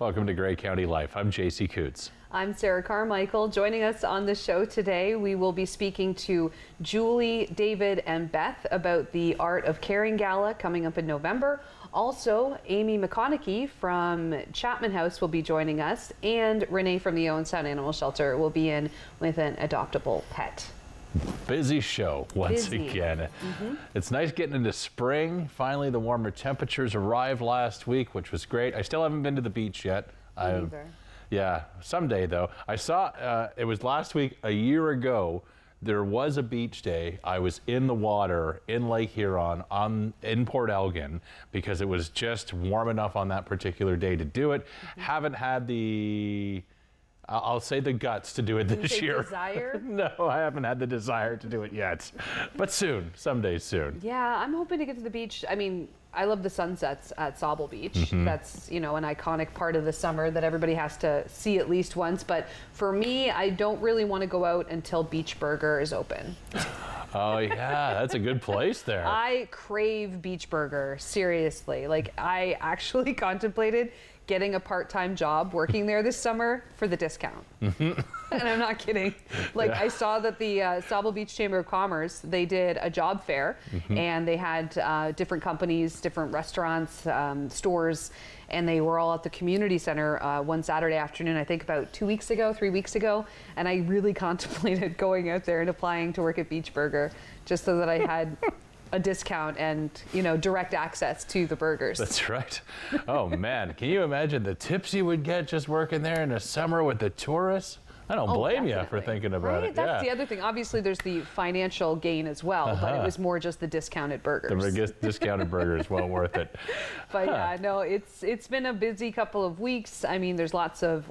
Welcome to Grey County Life. I'm JC Coutts. I'm Sarah Carmichael. Joining us on the show today, we will be speaking to Julie, David, and Beth about the Art of Caring Gala coming up in November. Also, Amy McConaughey from Chapman House will be joining us, and Renee from the Owen Sound Animal Shelter will be in with an adoptable pet. Busy show once again. It's nice getting into spring. Finally, the warmer temperatures arrived last week, which was great. I still haven't been to the beach yet. Neither. Yeah, someday though. I saw, it was last week, a year ago, there was a beach day. I was in the water in Lake Huron in Port Elgin because it was just warm enough on that particular day to do it. Haven't had the... I'll say the guts to do it this year. Desire? No, I haven't had the desire to do it yet. But soon, someday soon. Yeah, I'm hoping to get to the beach. I mean, I love the sunsets at Sauble Beach. That's, you know, an iconic part of the summer that everybody has to see at least once. But for me, I don't really want to go out until Beach Burger is open. Oh yeah, that's a good place there. I crave Beach Burger, seriously. Like, I actually contemplated getting a part-time job working there this summer for the discount. And I'm not kidding. Like, I saw that the Sauble Beach Chamber of Commerce, they did a job fair, and they had different companies, different restaurants, stores, and they were all at the community center one Saturday afternoon, I think about 3 weeks ago, and I really contemplated going out there and applying to work at Beach Burger just so that I had a discount and, you know, direct access to the burgers. That's right. Oh man, can you imagine the tips you would get just working there in the summer with the tourists? I don't blame you for thinking about it. That's the other thing. Obviously, there's the financial gain as well, but it was more just the discounted burgers. The discounted burgers, well worth it. But yeah, no, it's been a busy couple of weeks. I mean, there's lots of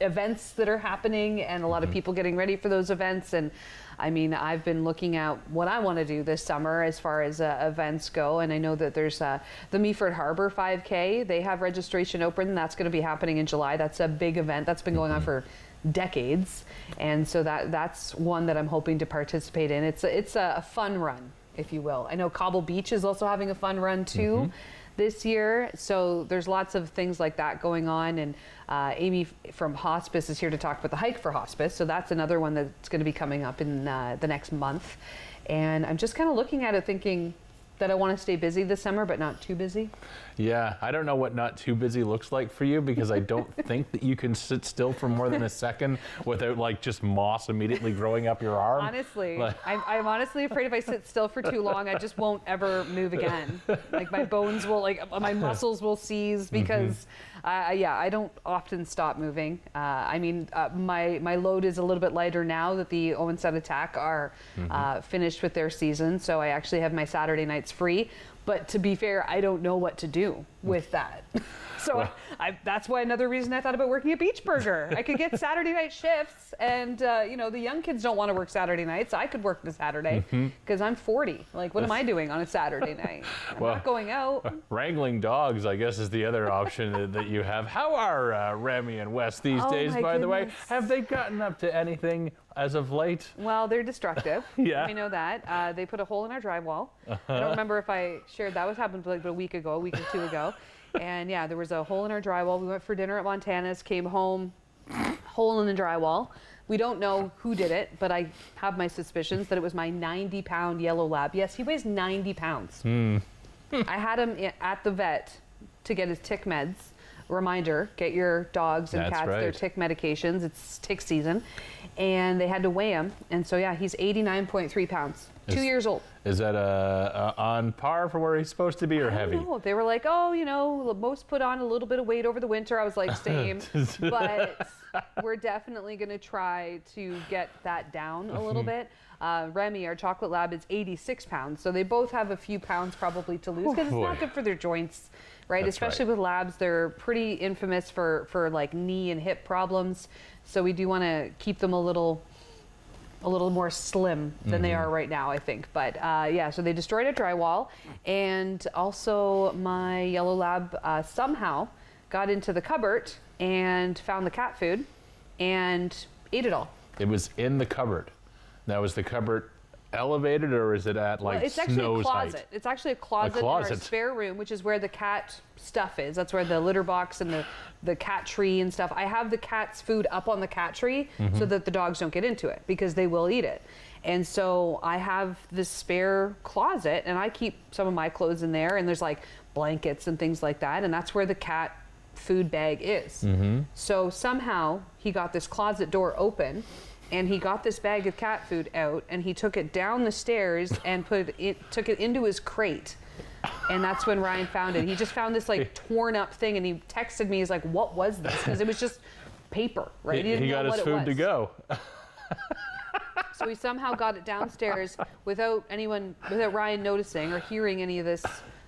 events that are happening and a lot of people getting ready for those events. And I mean, I've been looking at what I want to do this summer as far as events go. And I know that there's the Meaford Harbor 5K. They have registration open. That's going to be happening in July. That's a big event that's been going on for decades. And so that's one that I'm hoping to participate in. It's a fun run, if you will. I know Cobble Beach is also having a fun run too. This year, so there's lots of things like that going on, and Amy from Hospice is here to talk about the hike for Hospice, so that's another one that's going to be coming up in the next month. And I'm just kind of looking at it thinking that I want to stay busy this summer but not too busy. Yeah, I don't know what not too busy looks like for you, because I don't think that you can sit still for more than a second without like just moss immediately growing up your arm. Honestly, I'm honestly afraid if I sit still for too long, I just won't ever move again. Like, my bones will, like, my muscles will seize because I don't often stop moving. I mean, my load is a little bit lighter now that the Owen Sound Attack are finished with their season, so I actually have my Saturday nights free. But to be fair, I don't know what to do with that. So that's why another reason I thought about working at Beach Burger. I could get Saturday night shifts, and you know, the young kids don't want to work Saturday nights. I could work the Saturday because I'm 40. Like, what am I doing on a Saturday night? I'm not going out. Wrangling dogs, I guess, is the other option that you have. How are Remy and Wes these days, by the way? Have they gotten up to anything as of late? Well, they're destructive. Yeah. We know that. They put a hole in our drywall. I don't remember if I shared that. Happened like a week or two ago. And yeah, there was a hole in our drywall. We went for dinner at Montana's, came home, hole in the drywall. We don't know who did it, but I have my suspicions that it was my 90-pound yellow lab. Yes, he weighs 90 pounds. I had him at the vet to get his tick meds. Reminder, get your dogs and cats their tick medications. It's tick season. And they had to weigh him. And so, yeah, he's 89.3 pounds. 2 years old. Is that on par for where he's supposed to be, or heavy? No, they were like, oh, you know, most put on a little bit of weight over the winter. I was like, same. But we're definitely going to try to get that down a little bit. Remy, our chocolate lab, is 86 pounds. So they both have a few pounds probably to lose, because it's not good for their joints, right? Especially with labs, they're pretty infamous for like knee and hip problems. So we do want to keep them a little more slim than they are right now, I think. But yeah, so they destroyed a drywall, and also my yellow lab somehow got into the cupboard and found the cat food and ate it all. It was in the cupboard. Now, was the cupboard elevated, or is it at like Well, it's actually a snow's closet. height? It's actually a closet in our spare room, which is where the cat stuff is. That's where the litter box and the cat tree and stuff. I have the cat's food up on the cat tree so that the dogs don't get into it, because they will eat it. And so I have this spare closet, and I keep some of my clothes in there, and there's like blankets and things like that, and that's where the cat food bag is. So somehow he got this closet door open, and he got this bag of cat food out, and he took it down the stairs and took it into his crate. And that's when Ryan found it. He just found this like torn up thing, and he texted me. He's like, "What was this?" Because it was just paper, right? He got his food to go. So he somehow got it downstairs without Ryan noticing or hearing any of this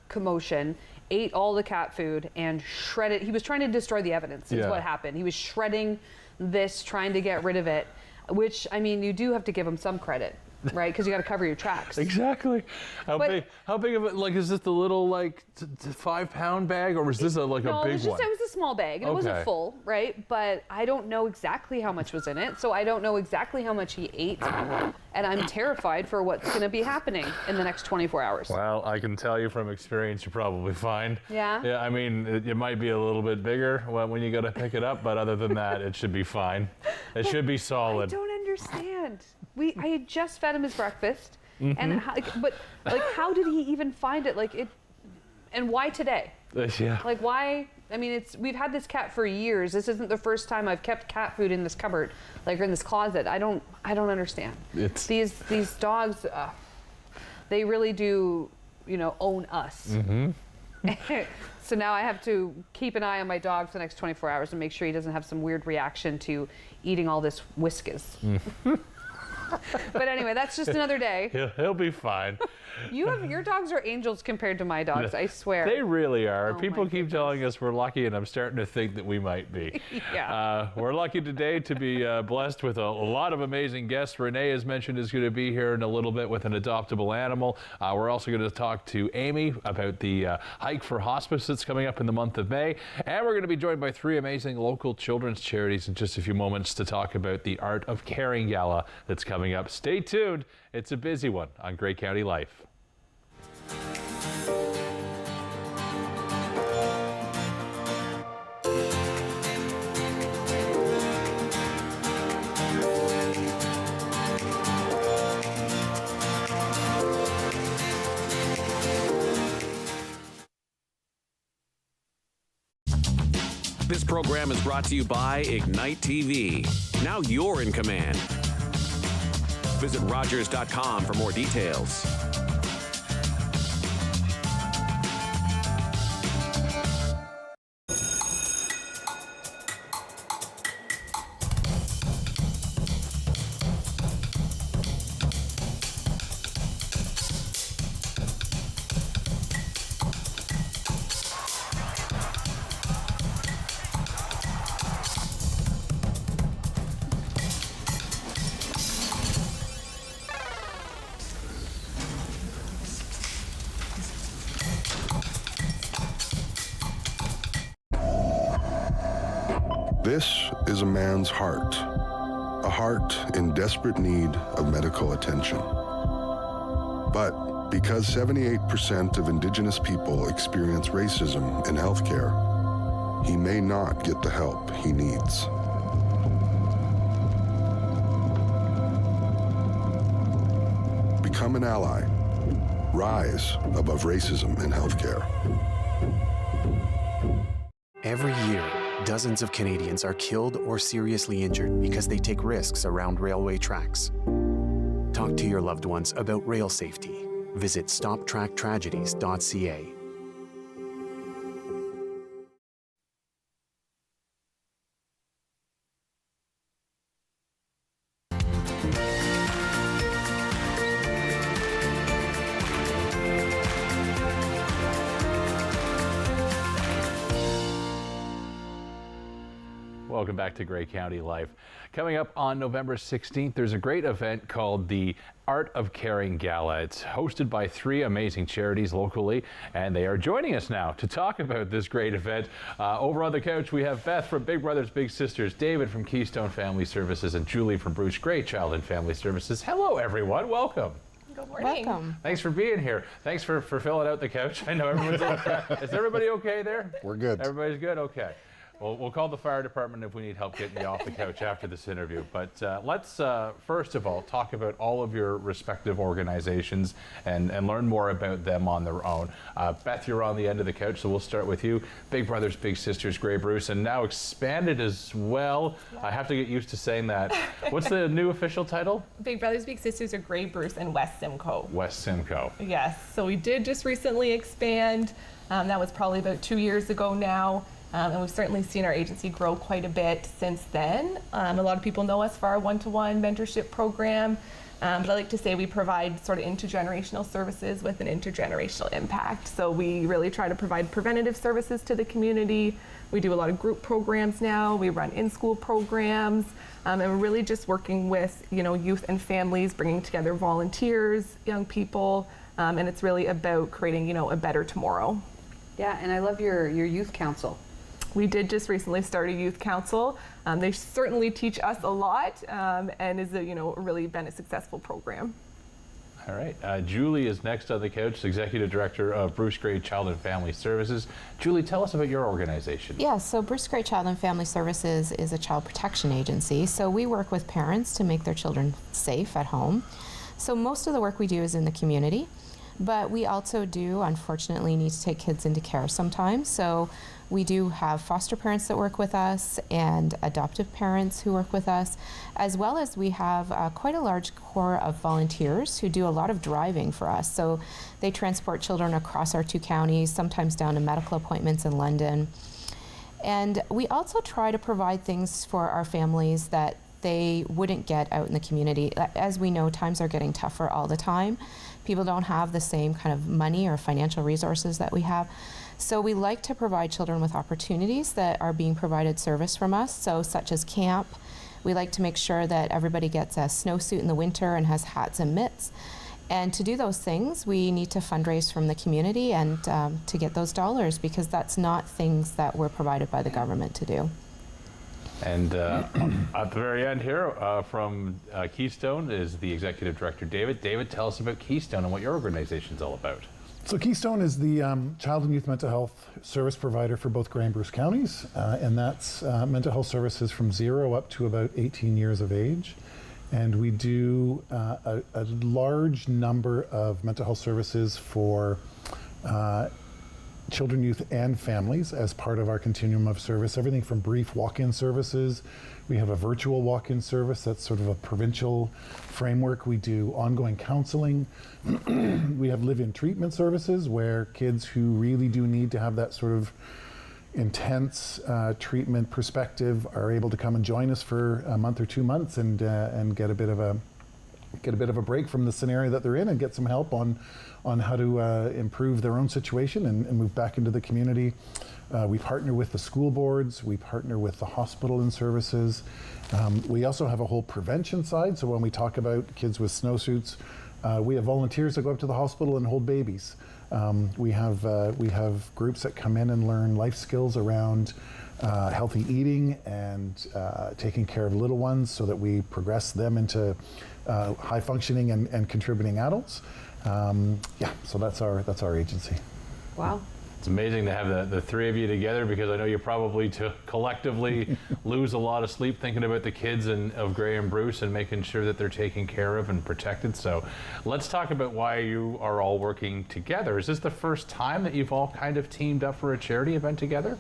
commotion. Ate all the cat food and shredded. He was trying to destroy the evidence. Is what happened. He was shredding this, trying to get rid of it. Which, I mean, you do have to give him some credit, right? Because you got to cover your tracks. Exactly. How big of it? Like, is this the little like 5-pound bag, or was this a big one? No, it was a small bag, and it wasn't full, right? But I don't know exactly how much was in it, so I don't know exactly how much he ate, and I'm terrified for what's going to be happening in the next 24 hours. Well, I can tell you from experience, you're probably fine. Yeah? Yeah, I mean, it might be a little bit bigger when you go to pick it up, but other than that, it should be fine. It should be solid. I don't understand. I had just fed him his breakfast, and how did he even find it? And why today? Yeah. Like, why? I mean, we've had this cat for years. This isn't the first time I've kept cat food in this cupboard, or in this closet. I don't understand. These dogs, they really do, own us. So now I have to keep an eye on my dog for the next 24 hours and make sure he doesn't have some weird reaction to eating all this Whiskas. But anyway, that's just another day. He'll be fine. Your dogs are angels compared to my dogs, I swear. They really are. Oh, People keep telling us we're lucky, and I'm starting to think that we might be. Yeah. We're lucky today to be blessed with a lot of amazing guests. Renee, as mentioned, is going to be here in a little bit with an adoptable animal. We're also going to talk to Amy about the hike for hospice that's coming up in the month of May. And we're going to be joined by 3 amazing local children's charities in just a few moments to talk about the Art of Caring Gala that's coming up. Stay tuned. It's a busy one on Grey County Life. This program is brought to you by Ignite TV. Now you're in command. Visit Rogers.com for more details. This is a man's heart, a heart in desperate need of medical attention. But because 78% of Indigenous people experience racism in healthcare, he may not get the help he needs. Become an ally. Rise above racism in healthcare. Every year, dozens of Canadians are killed or seriously injured because they take risks around railway tracks. Talk to your loved ones about rail safety. Visit stoptracktragedies.ca. Welcome back to Grey County Life. Coming up on November 16th, there's a great event called the Art of Caring Gala. It's hosted by 3 amazing charities locally, and they are joining us now to talk about this great event. Over on the couch, we have Beth from Big Brothers Big Sisters, David from Keystone Family Services, and Julie from Bruce Gray Child and Family Services. Hello, everyone. Welcome. Good morning. Welcome. Thanks for being here. Thanks for filling out the couch. I know everyone's is everybody okay there? We're good. Everybody's good? Okay. Well, we'll call the fire department if we need help getting you off the couch after this interview. But let's, first of all, talk about all of your respective organizations and learn more about them on their own. Beth, you're on the end of the couch, so we'll start with you. Big Brothers Big Sisters Grey Bruce, and now expanded as well. Yeah. I have to get used to saying that. What's the new official title? Big Brothers Big Sisters are Grey Bruce and West Simcoe. West Simcoe. Yes, so we did just recently expand. That was probably about 2 years ago now. And we've certainly seen our agency grow quite a bit since then. A lot of people know us for our one-to-one mentorship program, but I like to say we provide sort of intergenerational services with an intergenerational impact. So we really try to provide preventative services to the community. We do a lot of group programs now. We run in-school programs, and we're really just working with youth and families, bringing together volunteers, young people, and it's really about creating a better tomorrow. Yeah, and I love your youth council. We did just recently start a youth council. They certainly teach us a lot, and is really been a successful program. All right, Julie is next on the couch, Executive Director of Bruce Grey Child and Family Services. Julie, tell us about your organization. Yeah, so Bruce Grey Child and Family Services is a child protection agency. So we work with parents to make their children safe at home. So most of the work we do is in the community, but we also do, unfortunately, need to take kids into care sometimes. So we do have foster parents that work with us and adoptive parents who work with us, as well as we have quite a large core of volunteers who do a lot of driving for us. So they transport children across our 2 counties, sometimes down to medical appointments in London. And we also try to provide things for our families that they wouldn't get out in the community. As we know, times are getting tougher all the time. People don't have the same kind of money or financial resources that we have. So we like to provide children with opportunities that are being provided service from us, so such as camp. We like to make sure that everybody gets a snowsuit in the winter and has hats and mitts. And to do those things, we need to fundraise from the community and to get those dollars, because that's not things that we're provided by the government to do. And at the very end here, from Keystone is the Executive Director, David. David, tell us about Keystone and what your organization's all about. So Keystone is the child and youth mental health service provider for both Grey and Bruce counties, and that's mental health services from 0 up to about 18 years of age. And we do a large number of mental health services for children, youth, and families as part of our continuum of service. Everything from brief walk-in services. We have a virtual walk-in service that's sort of a provincial framework. We do ongoing counseling. We have live-in treatment services where kids who really do need to have that sort of intense treatment perspective are able to come and join us for a month or 2 months and get a bit of a break from the scenario that they're in and get some help on how to improve their own situation and move back into the community. We partner with the school boards, we partner with the hospital and services. We also have a whole prevention side, so when we talk about kids with snowsuits, we have volunteers that go up to the hospital and hold babies. We have groups that come in and learn life skills around healthy eating and taking care of little ones so that we progress them into high functioning and contributing adults. So that's our agency. Wow. It's amazing to have the 3 of you together, because I know you probably collectively lose a lot of sleep thinking about the kids of Grey and Bruce and making sure that they're taken care of and protected. So let's talk about why you are all working together. Is this the first time that you've all kind of teamed up for a charity event together?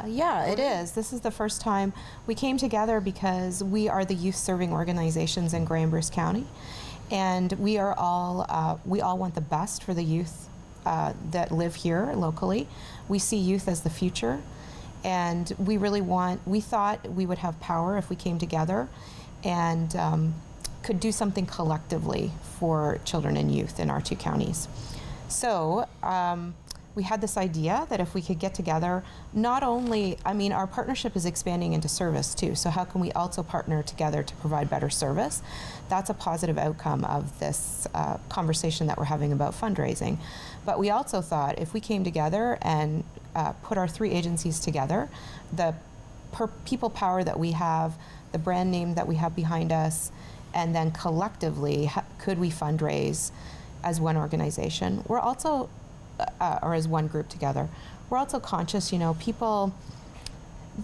Yeah, it is. This is the first time we came together because we are the youth serving organizations in Grey and Bruce County, and we all want the best for the youth that live here locally. We see youth as the future, and we thought we would have power if we came together and could do something collectively for children and youth in our 2 counties. So we had this idea that if we could get together, not only, our partnership is expanding into service too, so how can we also partner together to provide better service? That's a positive outcome of this conversation that we're having about fundraising. But we also thought if we came together and put our 3 agencies together, the people power that we have, the brand name that we have behind us, and then collectively could we fundraise as one organization? We're also, or as one group together, we're also conscious, people,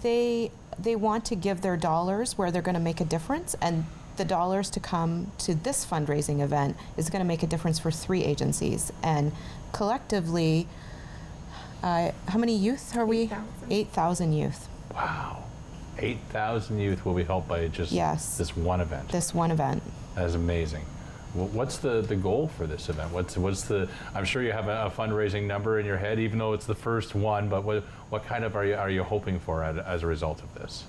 they want to give their dollars where they're going to make a difference, and the dollars to come to this fundraising event is going to make a difference for 3 agencies. And collectively, how many youth are we? 8,000 youth. Wow. 8,000 youth will be helped by just this one event. This one event. That is amazing. What's the goal for this event? What's the? I'm sure you have a fundraising number in your head, even though it's the first one. But what kind of are you hoping for as a result of this?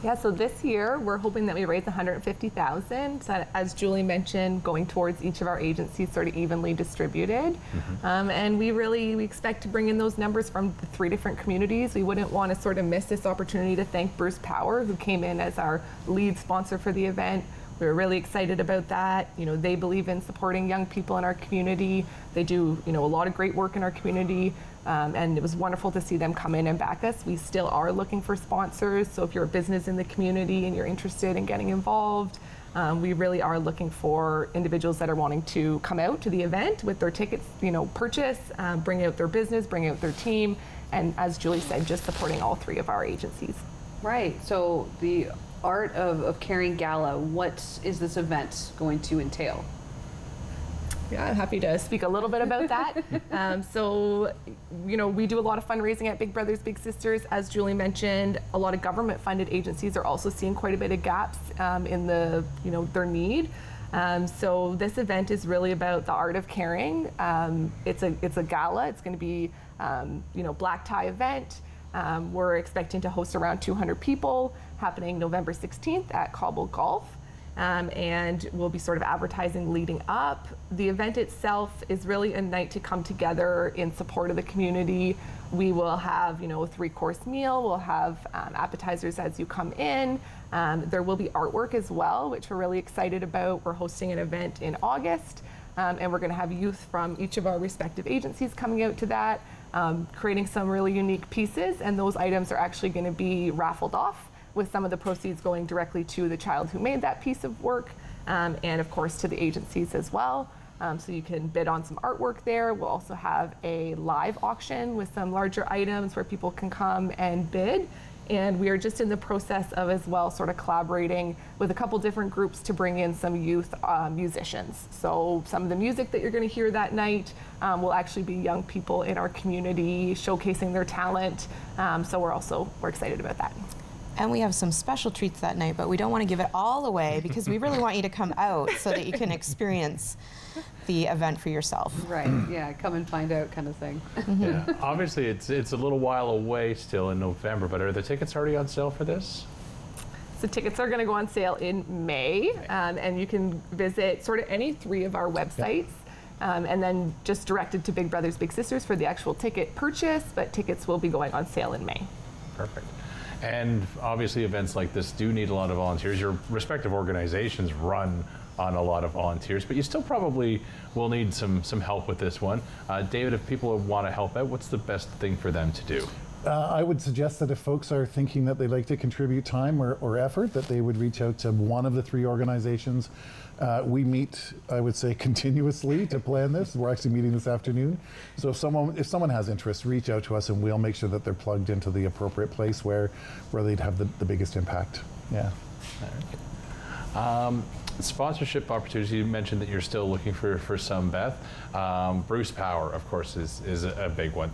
Yeah, so this year we're hoping that we raise $150,000. So as Julie mentioned, going towards each of our agencies, sort of evenly distributed. And we expect to bring in those numbers from the 3 different communities. We wouldn't want to sort of miss this opportunity to thank Bruce Power, who came in as our lead sponsor for the event. We were really excited about that. They believe in supporting young people in our community. They do, a lot of great work in our community. And it was wonderful to see them come in and back us. We still are looking for sponsors. So if you're a business in the community and you're interested in getting involved, we really are looking for individuals that are wanting to come out to the event with their tickets, purchase, bring out their business, bring out their team. And as Julie said, just supporting all 3 of our agencies. Right. So the Art of Caring Gala, what is this event going to entail? Yeah, I'm happy to speak a little bit about that. We do a lot of fundraising at Big Brothers Big Sisters. As Julie mentioned, a lot of government-funded agencies are also seeing quite a bit of gaps in their need. So this event is really about the art of caring. It's a gala. It's going to be black tie event. We're expecting to host around 200 people, happening November 16th at Cobble Golf. And we'll be sort of advertising leading up. The event itself is really a night to come together in support of the community. We will have, a 3-course meal. We'll have appetizers as you come in. There will be artwork as well, which we're really excited about. We're hosting an event in August, and we're going to have youth from each of our respective agencies coming out to that, creating some really unique pieces, and those items are actually going to be raffled off, with some of the proceeds going directly to the child who made that piece of work, and of course to the agencies as well. So you can bid on some artwork there. We'll also have a live auction with some larger items where people can come and bid. And we are just in the process of as well sort of collaborating with a couple different groups to bring in some youth musicians. So some of the music that you're going to hear that night will actually be young people in our community showcasing their talent. So we're excited about that. And we have some special treats that night, but we don't want to give it all away because we really want you to come out so that you can experience the event for yourself. Right, yeah, come and find out kind of thing. Yeah, obviously it's a little while away still in November, but are the tickets already on sale for this? So tickets are going to go on sale in May, and you can visit sort of any 3 of our websites. And then just directed to Big Brothers Big Sisters for the actual ticket purchase, but tickets will be going on sale in May. Perfect. And obviously events like this do need a lot of volunteers. Your respective organizations run on a lot of volunteers, but you still probably will need some help with this one. David, if people want to help out, what's the best thing for them to do? I would suggest that if folks are thinking that they'd like to contribute time or effort, that they would reach out to one of the 3 organizations. We meet, I would say, continuously to plan this. We're actually meeting this afternoon. So if someone has interest, reach out to us and we'll make sure that they're plugged into the appropriate place where they'd have the biggest impact. Yeah. Sponsorship opportunities, you mentioned that you're still looking for some, Beth. Bruce Power, of course, is a big one.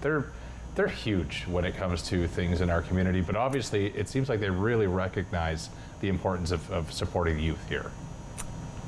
They're huge when it comes to things in our community, but obviously it seems like they really recognize the importance of supporting the youth here.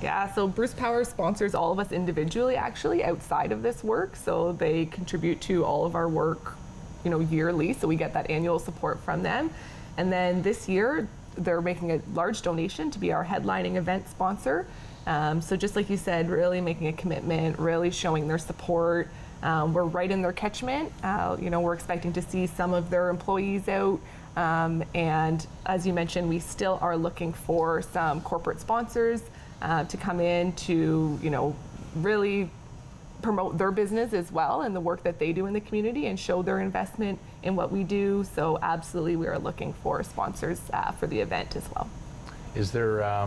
Yeah, so Bruce Power sponsors all of us individually, actually, outside of this work. So they contribute to all of our work, yearly. So we get that annual support from them. And then this year, they're making a large donation to be our headlining event sponsor. So just like you said, really making a commitment, really showing their support. We're right in their catchment. We're expecting to see some of their employees out. And as you mentioned, we still are looking for some corporate sponsors to come in to, really promote their business as well and the work that they do in the community and show their investment in what we do. So absolutely, we are looking for sponsors for the event as well. Is there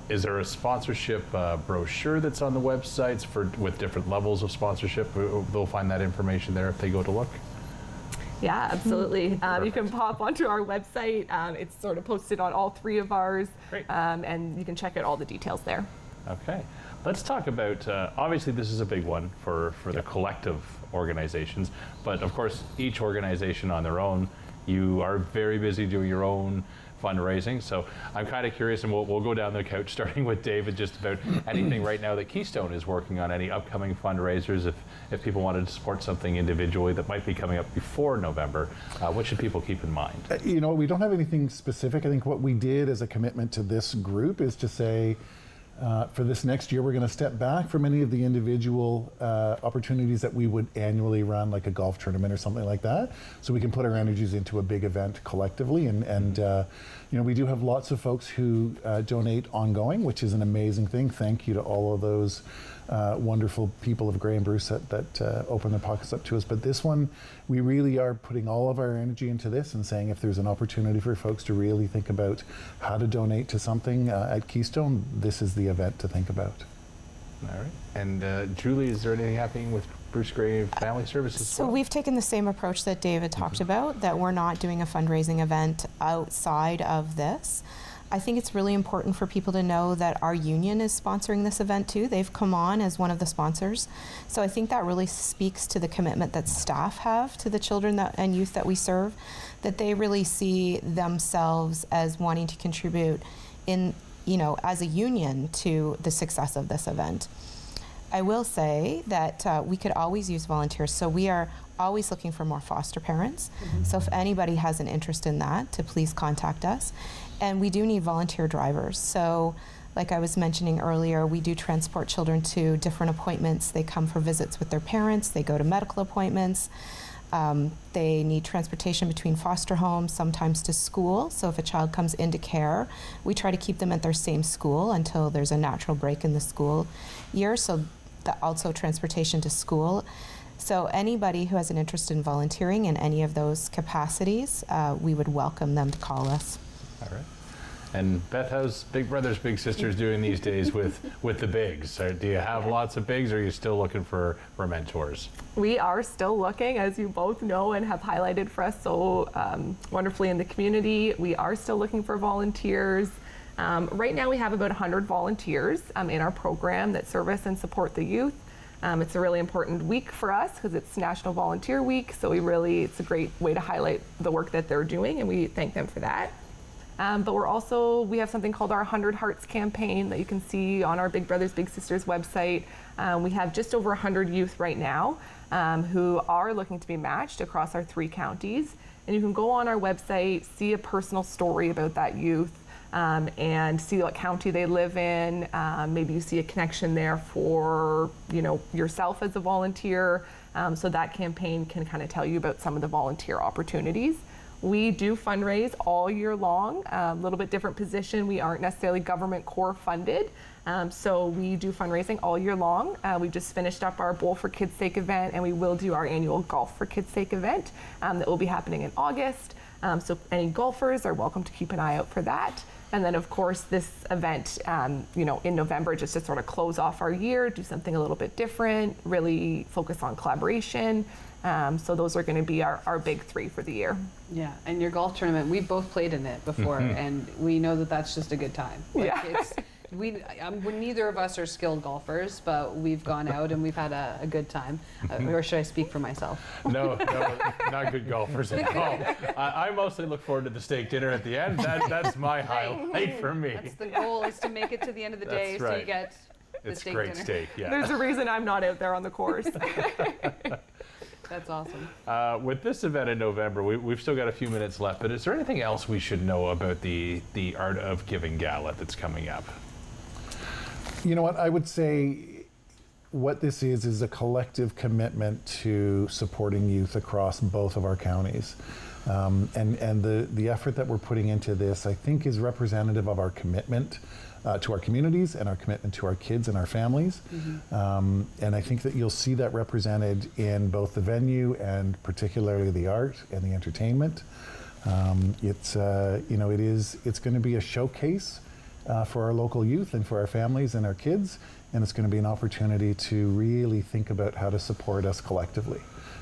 is there a sponsorship brochure that's on the websites with different levels of sponsorship? They'll find that information there if they go to look. Yeah, absolutely. You can pop onto our website. It's sort of posted on all 3 of ours. Great. And you can check out all the details there. Okay. Let's talk about, obviously this is a big one for the collective organizations, but of course each organization on their own, you are very busy doing your own fundraising. So I'm kind of curious, and we'll go down the couch starting with David, just about anything right now that Keystone is working on, any upcoming fundraisers, if people wanted to support something individually that might be coming up before November, what should people keep in mind? You know, we don't have anything specific. I think what we did as a commitment to this group is to say, for this next year, we're going to step back from any of the individual opportunities that we would annually run, like a golf tournament or something like that, so we can put our energies into a big event collectively. And you know, we do have lots of folks who donate ongoing, which is an amazing thing. Thank you to all of those wonderful people of Grey and Bruce that open their pockets up to us. But this one, we really are putting all of our energy into this and saying if there's an opportunity for folks to really think about how to donate to something at Keystone, this is the event to think about. All right. And Julie, is there anything happening with Bruce Grey Family Services? So we've taken the same approach that David talked about, that we're not doing a fundraising event outside of this. I think it's really important for people to know that our union is sponsoring this event too. They've come on as one of the sponsors. So I think that really speaks to the commitment that staff have to the children and youth that we serve, that they really see themselves as wanting to contribute in, you know, as a union to the success of this event. I will say that we could always use volunteers, so we are always looking for more foster parents. So if anybody has an interest in that, to please contact us. And we do need volunteer drivers. So like I was mentioning earlier, we do transport children to different appointments. They come for visits with their parents, they go to medical appointments. They need transportation between foster homes, sometimes to school. So if a child comes into care, we try to keep them at their same school until there's a natural break in the school year. So also transportation to school. So anybody who has an interest in volunteering in any of those capacities, we would welcome them to call us. All right. And Beth, how's Big Brothers Big Sisters doing these days with the bigs? Do you have lots of bigs, or are you still looking for mentors? We are still looking, as you both know and have highlighted for us so wonderfully in the community. We are still looking for volunteers. Right now we have about 100 volunteers in our program that service and support the youth. It's a really important week for us because it's National Volunteer Week, so it's a great way to highlight the work that they're doing, and we thank them for that. But we have something called our 100 Hearts campaign that you can see on our Big Brothers Big Sisters website. We have just over 100 youth right now who are looking to be matched across our 3 counties. And you can go on our website, see a personal story about that youth, and see what county they live in. Maybe you see a connection there for yourself as a volunteer. So that campaign can kind of tell you about some of the volunteer opportunities. We do fundraise all year long, a little bit different position. We aren't necessarily government core funded, so we do fundraising all year long. We just finished up our Bowl for Kids' Sake event, and we will do our annual Golf for Kids' Sake event that will be happening in August. So any golfers are welcome to keep an eye out for that. And then, of course, this event, in November, just to sort of close off our year, do something a little bit different, really focus on collaboration. So those are going to be our big 3 for the year. Yeah, and your golf tournament, we've both played in it before, and we know that that's just a good time. Neither of us are skilled golfers, but we've gone out and we've had a good time. Or should I speak for myself? No, not good golfers at all. I mostly look forward to the steak dinner at the end. That's my highlight for me. That's the goal, is to make it to the end of the day, so you get the it's steak great dinner. Steak, yeah. There's a reason I'm not out there on the course. That's awesome. With this event in November, we've still got a few minutes left, but is there anything else we should know about the Art of Giving Gala that's coming up? You know what, I would say what this is a collective commitment to supporting youth across both of our counties. And the effort that we're putting into this, I think, is representative of our commitment to our communities and our commitment to our kids and our families. And I think that you'll see that represented in both the venue and particularly the art and the entertainment. It's going to be a showcase for our local youth and for our families and our kids, and it's going to be an opportunity to really think about how to support us collectively,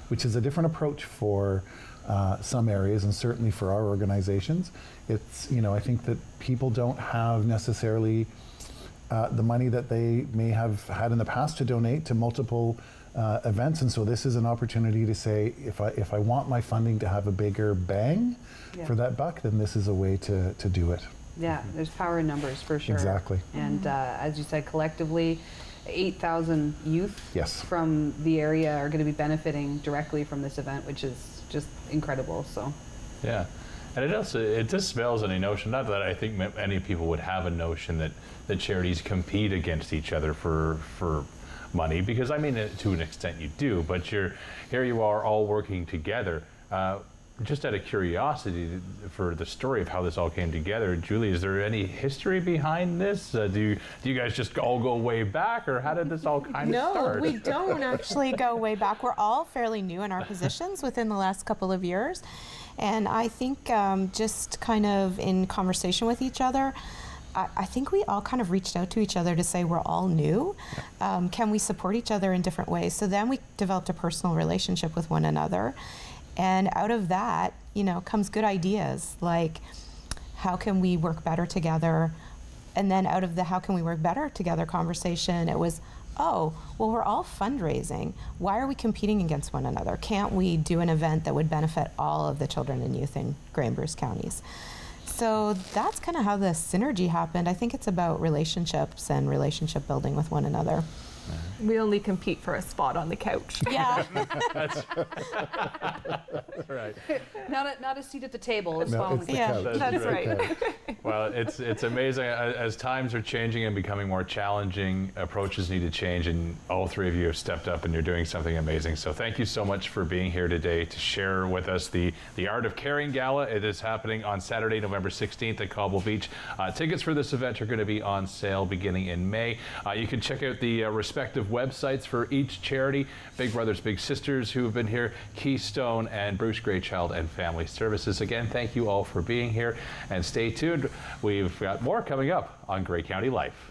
which is a different approach for some areas and certainly for our organizations. It's, I think that people don't have necessarily the money that they may have had in the past to donate to multiple events, and so this is an opportunity to say, if I want my funding to have a bigger bang for that buck, then this is a way to do it. Yeah, there's power in numbers for sure. Exactly. And as you said, collectively, 8,000 youth from the area are going to be benefiting directly from this event, which is just incredible. So. Yeah. And it dispels any notion, not that I think many people would have a notion that charities compete against each other for money, because I mean, to an extent you do, but here you are all working together. Just out of curiosity for the story of how this all came together, Julie, is there any history behind this? Do you guys just all go way back, or how did this all kind of start? No, we don't actually go way back. We're all fairly new in our positions within the last couple of years. And I think just kind of in conversation with each other, I think we all kind of reached out to each other to say we're all new. Can we support each other in different ways? So then we developed a personal relationship with one another. And out of that, comes good ideas like, how can we work better together? And then out of the how can we work better together conversation, it was, oh, well, we're all fundraising. Why are we competing against one another? Can't we do an event that would benefit all of the children and youth in Grey and Bruce counties? So that's kind of how the synergy happened. I think it's about relationships and relationship building with one another. We only compete for a spot on the couch. Yeah. That's right. Not a seat at the table. It's No, it's the couch. That's right. Well, it's amazing. As times are changing and becoming more challenging, approaches need to change, and all three of you have stepped up and you're doing something amazing. So thank you so much for being here today to share with us the Art of Caring Gala. It is happening on Saturday, November 16th at Cobble Beach. Tickets for this event are going to be on sale beginning in May. You can check out the respective websites for each charity: Big Brothers Big Sisters, who have been here, Keystone, and Bruce Grey Child and Family Services. Again, thank you all for being here, and stay tuned. We've got more coming up on Grey County Life.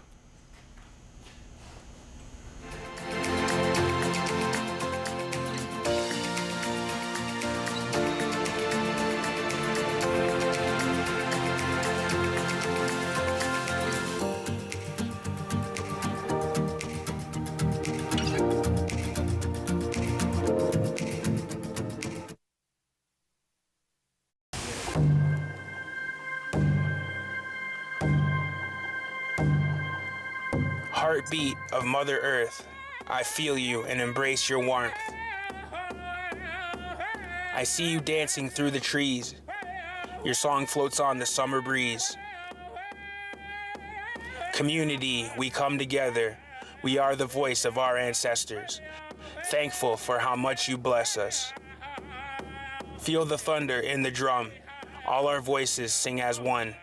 Heartbeat of Mother Earth, I feel you and embrace your warmth. I see you dancing through the trees. Your song floats on the summer breeze. Community, we come together. We are the voice of our ancestors. Thankful for how much you bless us. Feel the thunder in the drum. All our voices sing as one.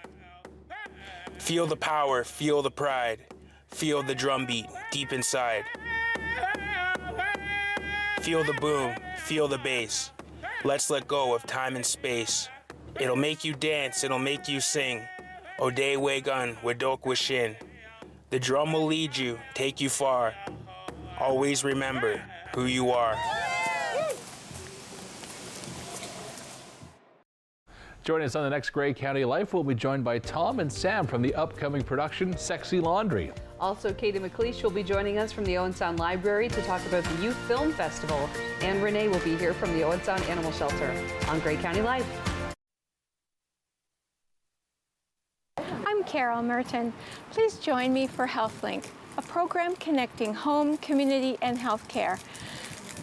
Feel the power, feel the pride. Feel the drumbeat deep inside. Feel the boom, feel the bass. Let's let go of time and space. It'll make you dance, it'll make you sing. Ode Wegun, Wedok Wishin. The drum will lead you, take you far. Always remember who you are. Joining us on the next Grey County Life, we'll be joined by Tom and Sam from the upcoming production Sexy Laundry. Also, Katie McLeish will be joining us from the Owen Sound Library to talk about the Youth Film Festival. And Renee will be here from the Owen Sound Animal Shelter on Grey County Life. I'm Carol Merton. Please join me for HealthLink, a program connecting home, community, and healthcare.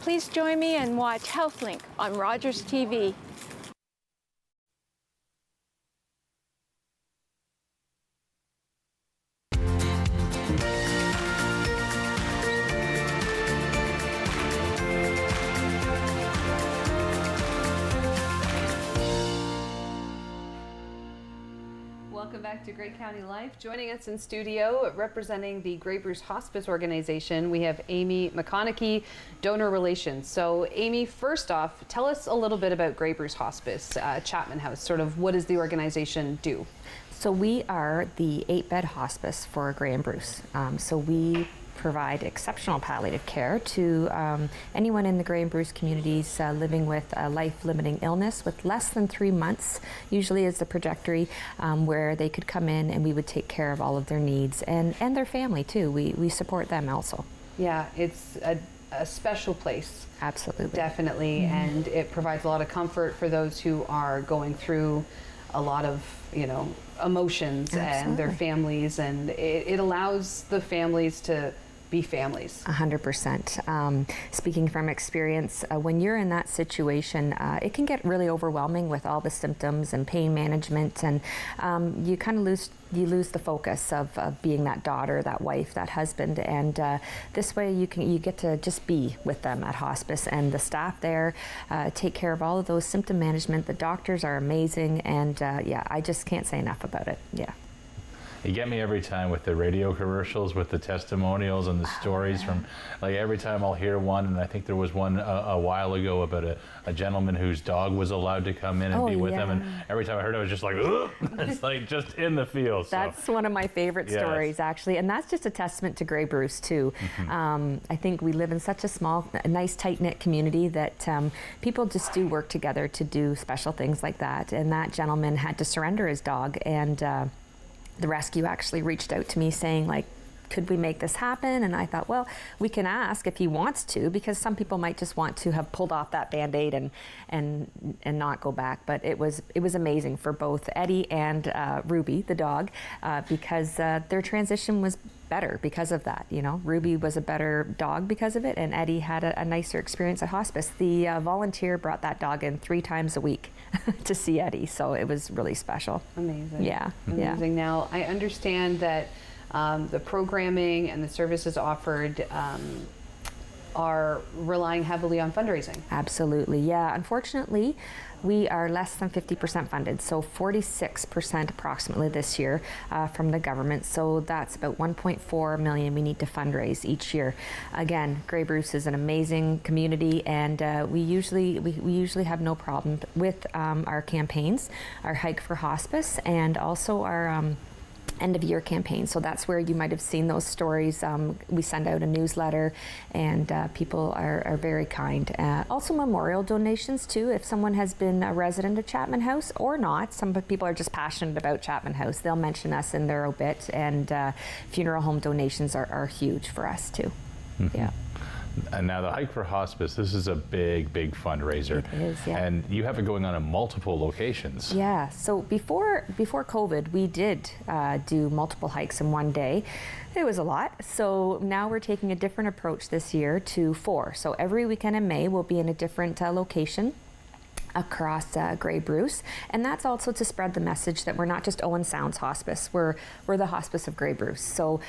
Please join me and watch HealthLink on Rogers TV. Welcome back to Grey County Life. Joining us in studio, representing the Grey Bruce Hospice organization, we have Amy McConaughey, Donor Relations. So Amy, first off, tell us a little bit about Grey Bruce Hospice, Chapman House. Sort of what does the organization do? So we are the 8-bed hospice for Grey and Bruce. So we provide exceptional palliative care to anyone in the Grey and Bruce communities living with a life-limiting illness with less than 3 months, usually is the trajectory, where they could come in and we would take care of all of their needs and their family too. We support them also. Yeah, it's a special place. Absolutely. Definitely, and it provides a lot of comfort for those who are going through a lot of, emotions. Absolutely. And their families, and it allows the families to be families. 100%. Speaking from experience, when you're in that situation, it can get really overwhelming with all the symptoms and pain management, and you kind of lose the focus of being that daughter, that wife, that husband, and this way you get to just be with them at hospice, and the staff there take care of all of those symptom management. The doctors are amazing, and I just can't say enough about it. Yeah. You get me every time with the radio commercials, with the testimonials and the stories from, like, every time I'll hear one, and I think there was one a while ago about a gentleman whose dog was allowed to come in and be with him, and every time I heard it, I was just like, ugh! It's like just in the field. That's one of my favorite stories, actually, and that's just a testament to Grey Bruce too. I think we live in such a small, nice, tight-knit community that people just do work together to do special things like that, and that gentleman had to surrender his dog, and the rescue actually reached out to me saying, like, could we make this happen? And I thought, well, we can ask if he wants to, because some people might just want to have pulled off that Band-Aid and not go back. But it was amazing for both Eddie and Ruby, the dog, because their transition was better because of that. Ruby was a better dog because of it, and Eddie had a nicer experience at hospice. The volunteer brought that dog in 3 times a week to see Eddie, so it was really special. Amazing. Yeah. Amazing. Now, I understand that the programming and the services offered are relying heavily on fundraising. Absolutely, yeah. Unfortunately, we are less than 50% funded, so 46% approximately this year from the government. So that's about 1.4 million we need to fundraise each year. Again, Grey Bruce is an amazing community, and we usually have no problem with our campaigns, our Hike for Hospice, and also our end of year campaign. So that's where you might have seen those stories. We send out a newsletter, and people are very kind. Also memorial donations too. If someone has been a resident of Chapman House or not, some people are just passionate about Chapman House, they'll mention us in their obit, and funeral home donations are huge for us too. Yeah. And now the Hike for Hospice, this is a big, big fundraiser. It is, yeah. And you have it going on in multiple locations. Yeah, so before COVID, we did do multiple hikes in one day. It was a lot. So now we're taking a different approach this year to 4. So every weekend in May, we'll be in a different location across Grey Bruce, and that's also to spread the message that we're not just Owen Sounds Hospice, we're the Hospice of Grey Bruce. So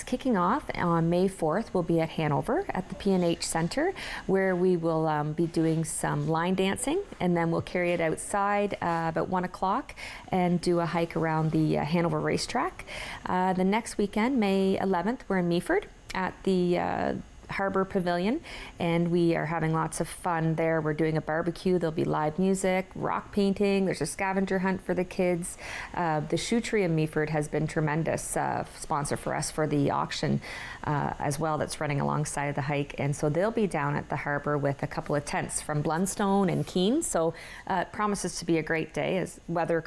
kicking off on May 4th, we'll be at Hanover at the P&H Center, where we will be doing some line dancing, and then we'll carry it outside about 1 o'clock and do a hike around the Hanover racetrack. The next weekend, May 11th, we're in Meaford at the Harbor Pavilion, and we are having lots of fun there. We're doing a barbecue, there'll be live music, rock painting, there's a scavenger hunt for the kids. The Shoe Tree in Meaford has been tremendous sponsor for us for the auction as well, that's running alongside of the hike, and so they'll be down at the harbor with a couple of tents from Blundstone and Keene, so it promises to be a great day, as weather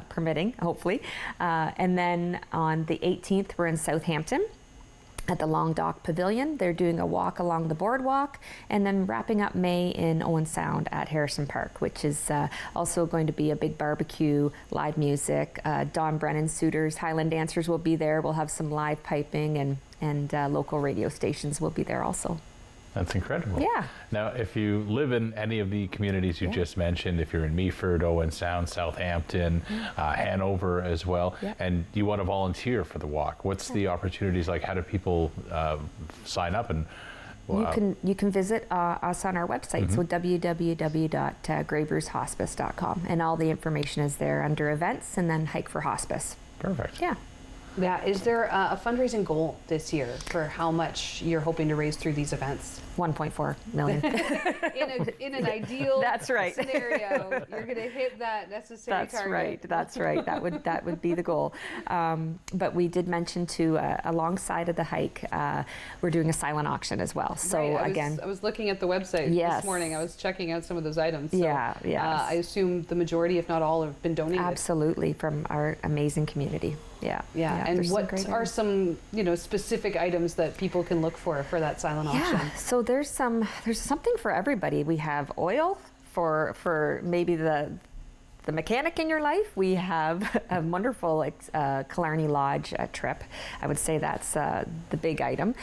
permitting, hopefully. And then on the 18th, we're in Southampton at the Long Dock Pavilion. They're doing a walk along the boardwalk, and then wrapping up May in Owen Sound at Harrison Park, which is also going to be a big barbecue, live music. Don Brennan Suitors, Highland Dancers will be there. We'll have some live piping, and local radio stations will be there also. That's incredible. Yeah. Now, if you live in any of the communities you just mentioned, if you're in Meaford, Owen Sound, Southampton, Hanover as well, and you want to volunteer for the walk, what's the opportunities like? How do people sign up? And you can visit us on our website, so www.greybrucehospice.com, and all the information is there under events and then Hike for Hospice. Perfect. Yeah. Yeah, is there a fundraising goal this year for how much you're hoping to raise through these events? 1.4 million. In an ideal That's right. scenario, you're going to hit that necessary target. That's right. That would be the goal. But we did mention too, alongside of the hike, we're doing a silent auction as well. So I was looking at the website this morning. I was checking out some of those items. So, I assume the majority, if not all, have been donated. Absolutely, from our amazing community. Yeah. And what are some specific items that people can look for that silent auction? So there's something for everybody. We have oil for maybe the mechanic in your life. We have a wonderful Killarney Lodge trip. I would say that's the big item.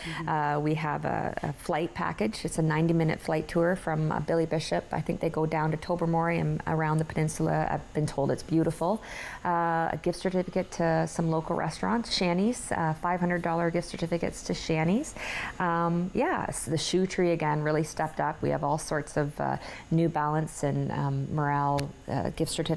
We have a flight package. It's a 90-minute flight tour from Billy Bishop. I think they go down to Tobermory and around the peninsula. I've been told it's beautiful. A gift certificate to some local restaurants, Shanny's, $500 gift certificates to Shanny's. So the shoe tree again really stepped up. We have all sorts of New Balance and Morale gift certificates.